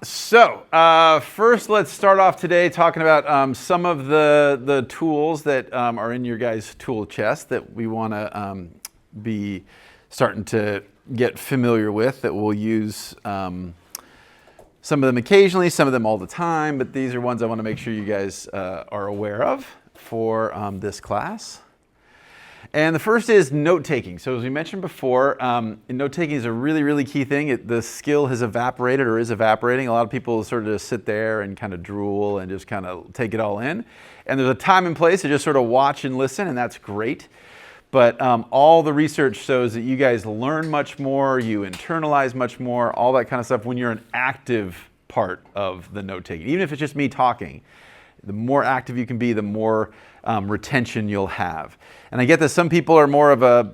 First, let's start off today talking about some of the tools that are in your guys' tool chest that we want to be starting to get familiar with, that we'll use some of them occasionally, some of them all the time, but these are ones I want to make sure you guys are aware of for this class. And the first is note-taking. So as we mentioned before, note-taking is a really, really key thing. The skill has evaporated or is evaporating. A lot of people sort of just sit there and kind of drool and just kind of take it all in. And there's a time and place to just sort of watch and listen, and that's great. But all the research shows that you guys learn much more, you internalize much more, all that kind of stuff when you're an active part of the note-taking. Even if it's just me talking, the more active you can be, the more retention you'll have. And I get that some people are more of a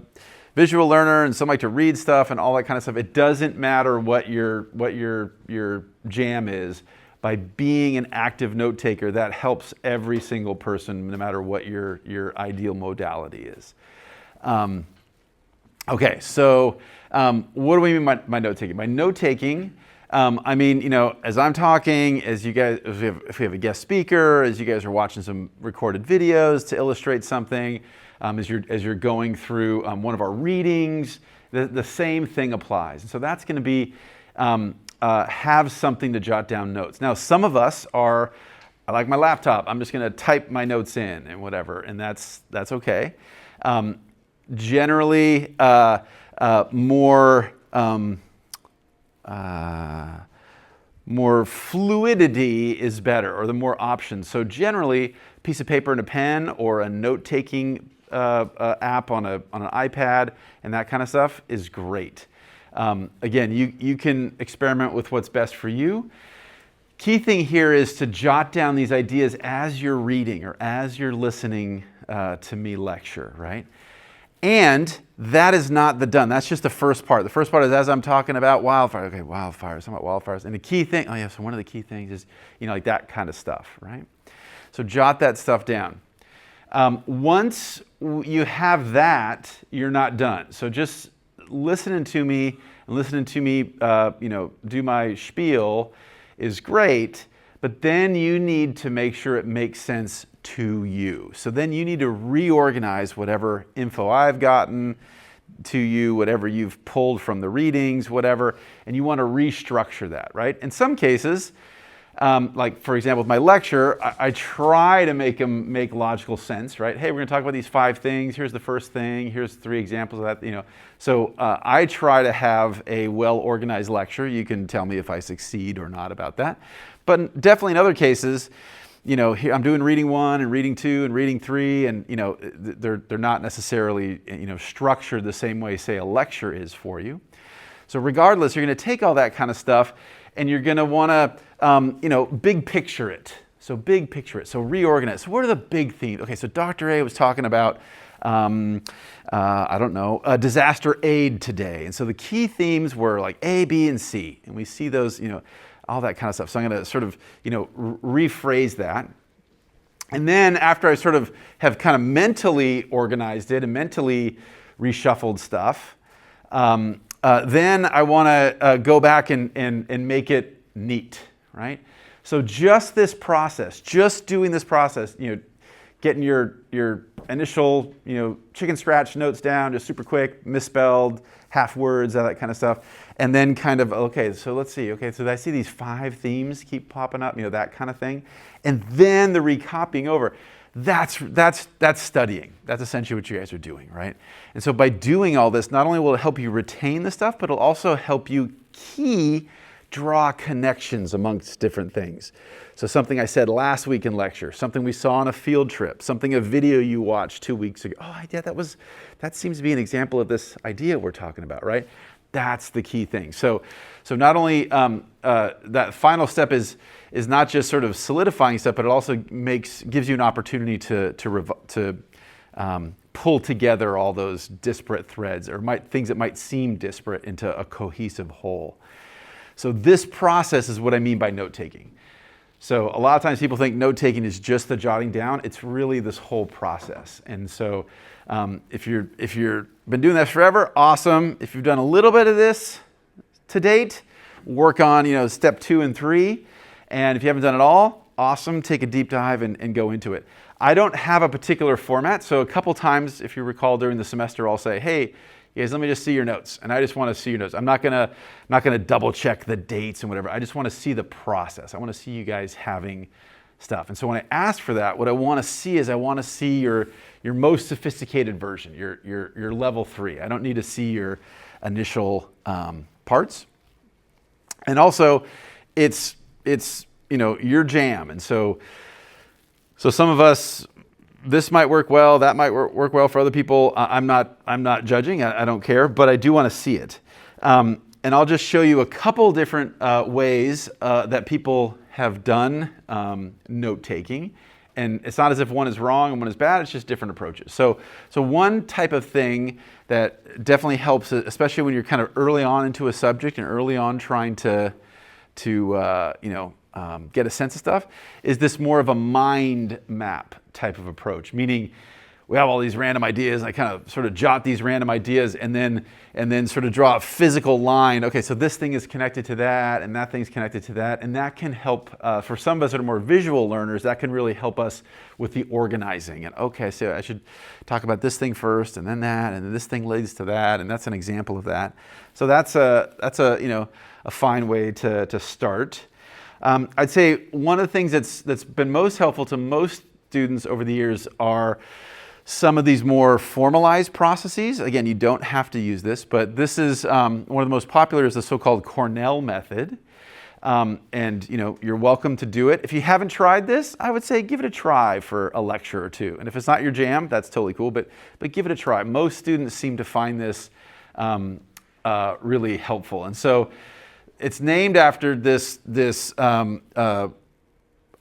visual learner and some like to read stuff and all that kind of stuff. It doesn't matter what your jam is. By being an active note taker, that helps every single person, no matter what your ideal modality is. Okay, so what do we mean by note taking? By note taking, I mean, you know, as I'm talking, as you guys, if we have a guest speaker, as you guys are watching some recorded videos to illustrate something, as you're going through one of our readings, the same thing applies. And so that's going to be have something to jot down notes. Now, some of us are, I like my laptop, I'm just going to type my notes in and whatever, and that's okay. Generally, more fluidity is better, or the more options. So generally, a piece of paper and a pen, or a note-taking app on an iPad, and that kind of stuff is great. Again, you can experiment with what's best for you. Key thing here is to jot down these ideas as you're reading or as you're listening to me lecture, right? And that is not the done. That's just the first part. The first part is as I'm talking about wildfires. Okay, wildfires, talking about wildfires. And the key thing, oh yeah, so one of the key things is, you know, like that kind of stuff, right? So jot that stuff down. Once you have that, you're not done. So just listening to me, you know, do my spiel is great, but then you need to make sure it makes sense to you. So then you need to reorganize whatever info I've gotten to you, whatever you've pulled from the readings, whatever, and you want to restructure that, right? In some cases, like for example, with my lecture, I try to make them make logical sense, right? Hey, we're going to talk about these 5 things. Here's the first thing. Here's 3 examples of that, you know. So I try to have a well-organized lecture. You can tell me if I succeed or not about that. But definitely in other cases, you know, here I'm doing reading 1 and reading 2 and reading 3, and you know, they're not necessarily, you know, structured the same way, say, a lecture is for you. So regardless, you're going to take all that kind of stuff, and you're going to want to, you know, big picture it. So big picture it. So reorganize. So what are the big themes? Okay, so Dr. A was talking about, I don't know, disaster aid today, and so the key themes were like A, B, and C, and we see those, you know, all that kind of stuff. So I'm going to sort of, you know, rephrase that. And then after I sort of have kind of mentally organized it and mentally reshuffled stuff, then I want to go back and make it neat, right? So just this process, just doing this process, you know, getting your initial, you know, chicken scratch notes down, just super quick, misspelled, half words, all that kind of stuff. And then kind of, okay, so let's see. Okay, so I see these 5 themes keep popping up, you know, that kind of thing. And then the recopying over. That's studying. That's essentially what you guys are doing, right? And so by doing all this, not only will it help you retain the stuff, but it'll also help you draw connections amongst different things. So something I said last week in lecture, something we saw on a field trip, a video you watched 2 weeks ago. Oh, yeah, that seems to be an example of this idea we're talking about, right? That's the key thing. So not only that final step is not just sort of solidifying stuff, but it also gives you an opportunity to pull together all those disparate threads or things that might seem disparate into a cohesive whole. So this process is what I mean by note-taking. So a lot of times people think note-taking is just the jotting down. It's really this whole process. And so if you've been doing that forever, awesome. If you've done a little bit of this to date, work on, step 2 and 3. And if you haven't done it all, awesome, take a deep dive and go into it. I don't have a particular format, so a couple times, if you recall during the semester, I'll say, hey, guys, let me just see your notes. And I just want to see your notes. I'm not gonna double check the dates and whatever. I just want to see the process. I want to see you guys having stuff. And so when I ask for that, what I want to see is I want to see your most sophisticated version, your level 3. I don't need to see your initial parts. And also, it's your jam. And so some of us, this might work well, that might work well for other people. I'm not judging. I don't care, but I do want to see it. And I'll just show you a couple different ways that people have done note taking. And it's not as if one is wrong and one is bad, it's just different approaches. So one type of thing that definitely helps, especially when you're kind of early on into a subject and early on trying to get a sense of stuff, is this more of a mind map type of approach, meaning we have all these random ideas, and I kind of sort of jot these random ideas and then sort of draw a physical line. Okay, so this thing is connected to that, and that thing's connected to that, and that can help, for some of us that are more visual learners, that can really help us with the organizing. And okay, so I should talk about this thing first, and then that, and then this thing leads to that, and that's an example of that. So that's a fine way to start. I'd say one of the things that's been most helpful to most students over the years are some of these more formalized processes. Again, you don't have to use this, but this is one of the most popular is the so-called Cornell method. And you're welcome to do it. If you haven't tried this, I would say give it a try for a lecture or two. And if it's not your jam, that's totally cool, but give it a try. Most students seem to find this really helpful. And so it's named after this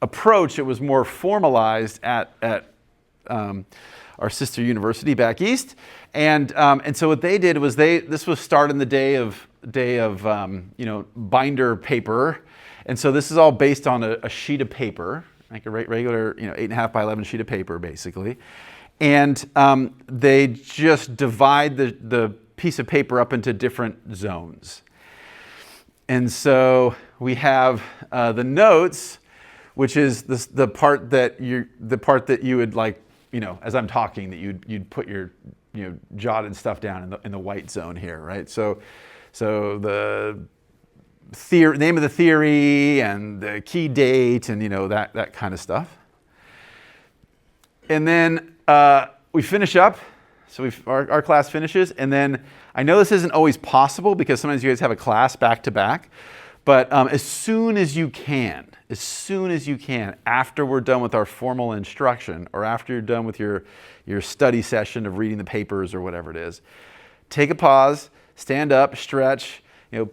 approach. It was more formalized at our sister university back east, and so what they did was this was started in the day of binder paper, and so this is all based on a sheet of paper, like a regular 8.5 by 11 sheet of paper basically, and they just divide the piece of paper up into different zones. And so we have the notes, which is the part that you would like, as I'm talking, that you'd put your jotted stuff down in the white zone here, right? So the name of the theory and the key date and that kind of stuff. And then we finish up. So our class finishes, and then I know this isn't always possible because sometimes you guys have a class back to back, but as soon as you can, after we're done with our formal instruction, or after you're done with your study session of reading the papers or whatever it is, take a pause, stand up, stretch,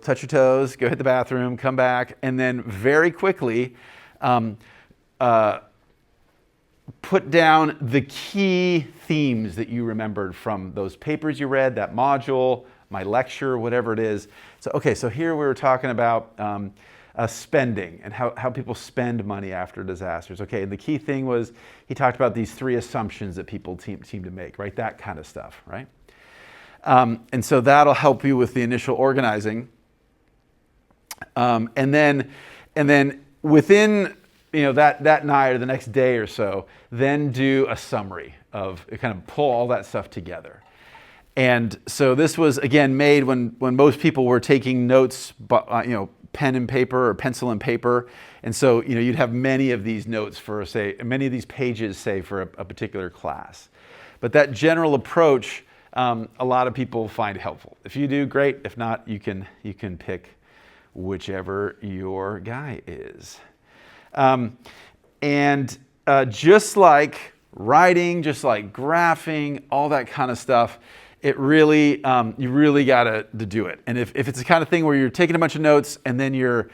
touch your toes, go hit the bathroom, come back, and then very quickly put down the key themes that you remembered from those papers you read, that module, my lecture, whatever it is. So here we were talking about spending and how people spend money after disasters. Okay, and the key thing was he talked about these 3 assumptions that people seem to make, right? That kind of stuff, right? And so that'll help you with the initial organizing. And then within that night or the next day or so, then do a summary of kind of pull all that stuff together. And so this was again made when most people were taking notes, pen and paper or pencil and paper. And so you'd have many of these notes for many of these pages for a particular class. But that general approach, a lot of people find helpful. If you do, great. If not, you can pick whichever your guy is. Just like writing, just like graphing, all that kind of stuff, it really, you really got to do it. And if it's the kind of thing where you're taking a bunch of notes and then you're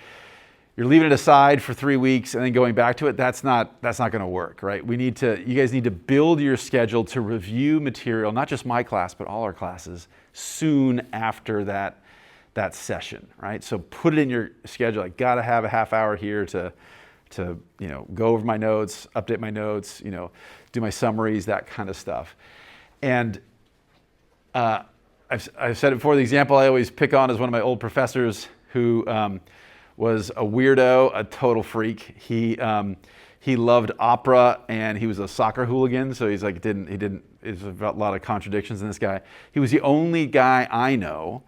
leaving it aside for 3 weeks and then going back to it, that's not going to work, right? You guys need to build your schedule to review material, not just my class, but all our classes soon after that session, right? So put it in your schedule. I got to have a half hour here to go over my notes, update my notes, do my summaries, that kind of stuff. And I've said it before, the example I always pick on is one of my old professors who was a weirdo, a total freak. He loved opera and he was a soccer hooligan. So he's like, there's a lot of contradictions in this guy. He was the only guy I know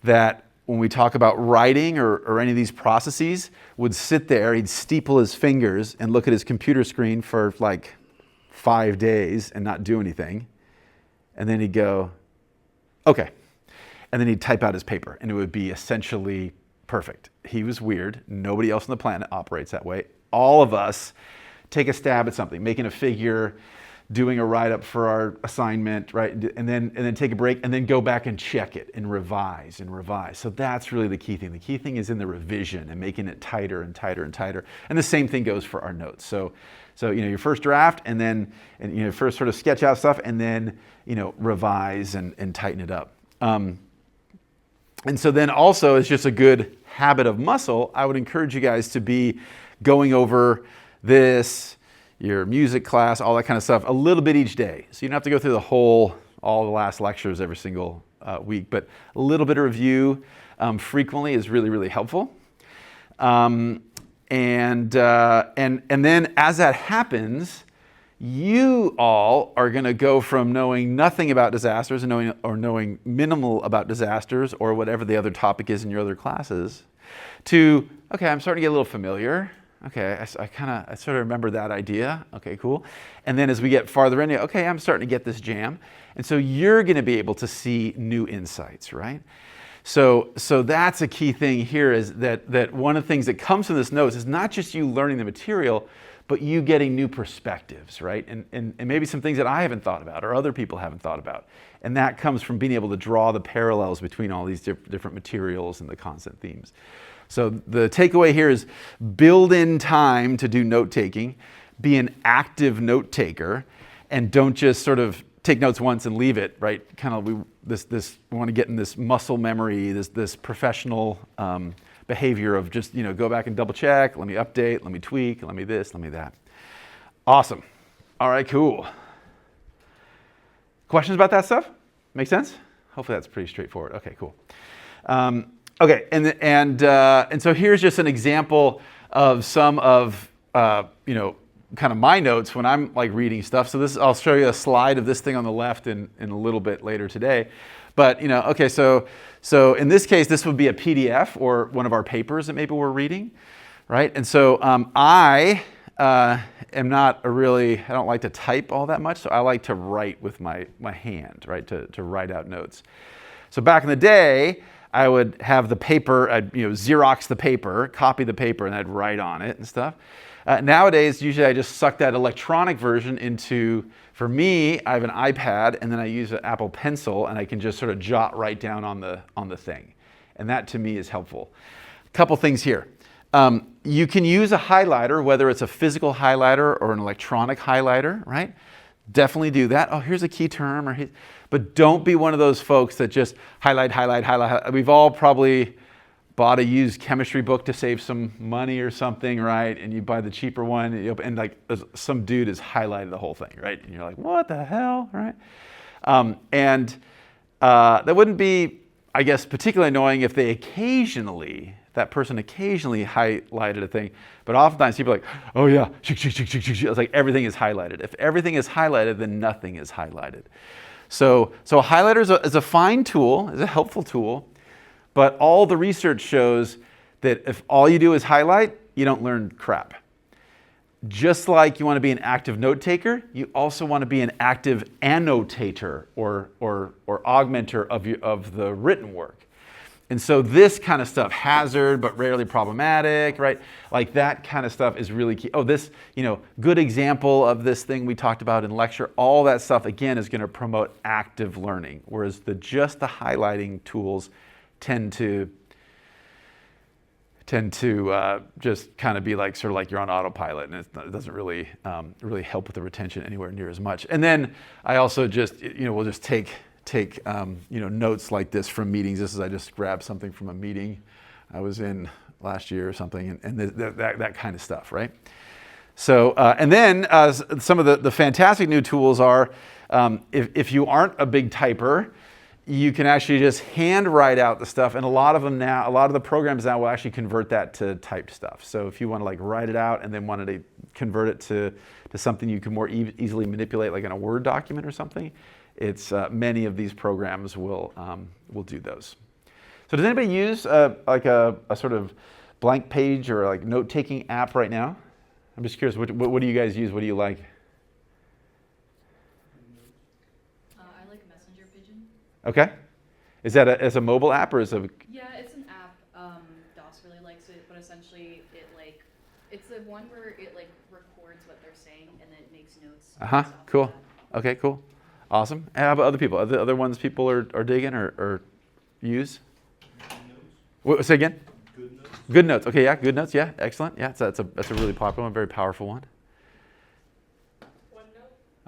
that when we talk about writing or any of these processes, would sit there, he'd steeple his fingers and look at his computer screen for like 5 days and not do anything. And then he'd go, okay. And then he'd type out his paper and it would be essentially perfect. He was weird. Nobody else on the planet operates that way. All of us take a stab at something, making a figure, doing a write-up for our assignment, right? And then take a break and then go back and check it and revise and revise. So that's really the key thing. The key thing is in the revision and making it tighter and tighter and tighter. And the same thing goes for our notes. So your first draft and then first sort of sketch out stuff and then revise and tighten it up. And so then also it's just a good habit of muscle. I would encourage you guys to be going over this, your music class, all that kind of stuff, a little bit each day. So you don't have to go through all the last lectures every single week, but a little bit of review frequently is really, really helpful. And then as that happens, you all are going to go from knowing nothing about disasters and knowing minimal about disasters or whatever the other topic is in your other classes to, okay, I'm starting to get a little familiar. Okay, I sort of remember that idea. Okay, cool. And then as we get farther in, okay, I'm starting to get this jam. And so you're going to be able to see new insights, right? So that's a key thing here is that one of the things that comes from this notes is not just you learning the material, but you getting new perspectives, right? And maybe some things that I haven't thought about or other people haven't thought about. And that comes from being able to draw the parallels between all these different materials and the constant themes. So the takeaway here is build in time to do note taking, be an active note taker, and don't just sort of take notes once and leave it, right? Kind of we want to get in this muscle memory, this professional behavior of just go back and double check, let me update, let me tweak, let me this, let me that. Awesome. All right, cool. Questions about that stuff? Make sense? Hopefully that's pretty straightforward. Okay, cool. Okay, and so here's just an example of some of kind of my notes when I'm like reading stuff. So I'll show you a slide of this thing on the left in a little bit later today. But okay, so in this case, this would be a PDF or one of our papers that maybe we're reading, right? And so I am not I don't like to type all that much, so I like to write with my hand, right? To write out notes. So back in the day, I would have the paper, I'd Xerox the paper, copy the paper, and I'd write on it and stuff. Nowadays, usually I just suck that electronic version into, for me, I have an iPad, and then I use an Apple Pencil, and I can just sort of jot right down on the thing. And that, to me, is helpful. A couple things here. You can use a highlighter, whether it's a physical highlighter or an electronic highlighter, right? Definitely do that. Oh, here's a key term. But don't be one of those folks that just highlight. We've all probably bought a used chemistry book to save some money or something, right? And you buy the cheaper one, and like some dude has highlighted the whole thing, right? And you're like, what the hell, right? That wouldn't be, I guess, particularly annoying if that person occasionally highlighted a thing. But oftentimes people are like, oh yeah, it's like everything is highlighted. If everything is highlighted, then nothing is highlighted. So a highlighter is a fine tool, is a helpful tool, but all the research shows that if all you do is highlight, you don't learn crap. Just like you want to be an active note taker, you also want to be an active annotator or augmenter of the written work. And so this kind of stuff, hazard but rarely problematic, right? Like that kind of stuff is really key. Oh, this, good example of this thing we talked about in lecture, all that stuff, again, is going to promote active learning, whereas just the highlighting tools tend to just kind of be like sort of like you're on autopilot, and it doesn't really help with the retention anywhere near as much. And then I also just, we'll just take notes like this from meetings. This is, I just grabbed something from a meeting I was in last year or something, and that kind of stuff, right? So, and then some of the fantastic new tools are, if you aren't a big typer, you can actually just hand write out the stuff, and a lot of the programs now will actually convert that to typed stuff. So if you want to like write it out and then wanted to convert it to something you can more easily manipulate, like in a Word document or something, it's many of these programs will do those. So does anybody use like a sort of blank page or like note-taking app right now? I'm just curious, what do you guys use? What do you like? I like Messenger Pigeon. Okay. Is that as a mobile app or is it? Yeah, it's an app. DOS really likes it, but essentially it's the one where it like records what they're saying and then it makes notes. Cool. Okay, cool. Awesome. And how about other people? Other ones people are digging or use? Say again? GoodNotes. GoodNotes. Okay, yeah, GoodNotes. Yeah, excellent. Yeah, that's a really popular one, very powerful one.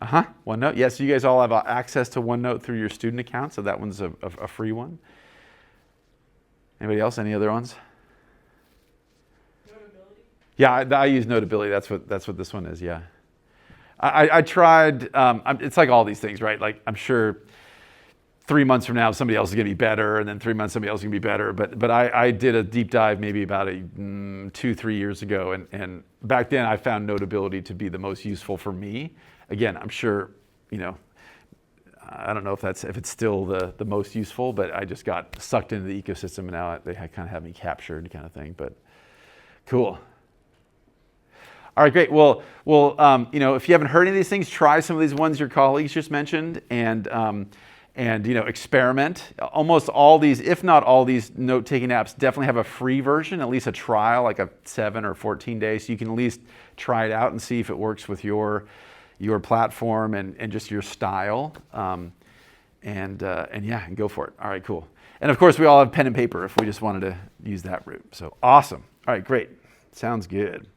OneNote. OneNote. Yes, you guys all have access to OneNote through your student account, so that one's a free one. Anybody else? Any other ones? Notability. Yeah, I use Notability. That's what this one is. Yeah. I tried. It's like all these things, right? Like I'm sure 3 months from now somebody else is going to be better, and then 3 months somebody else is going to be better. But I did a deep dive maybe about 2-3 years ago, and back then I found Notability to be the most useful for me. Again, I'm sure, I don't know if it's still the most useful, but I just got sucked into the ecosystem, and now they kind of have me captured, kind of thing. But cool. All right, great. Well, if you haven't heard any of these things, try some of these ones your colleagues just mentioned, and experiment. Almost all these, if not all these note-taking apps definitely have a free version, at least a trial, like a 7 or 14 days. So you can at least try it out and see if it works with your platform and just your style. And go for it. All right, cool. And of course, we all have pen and paper if we just wanted to use that route. So awesome. All right, great. Sounds good.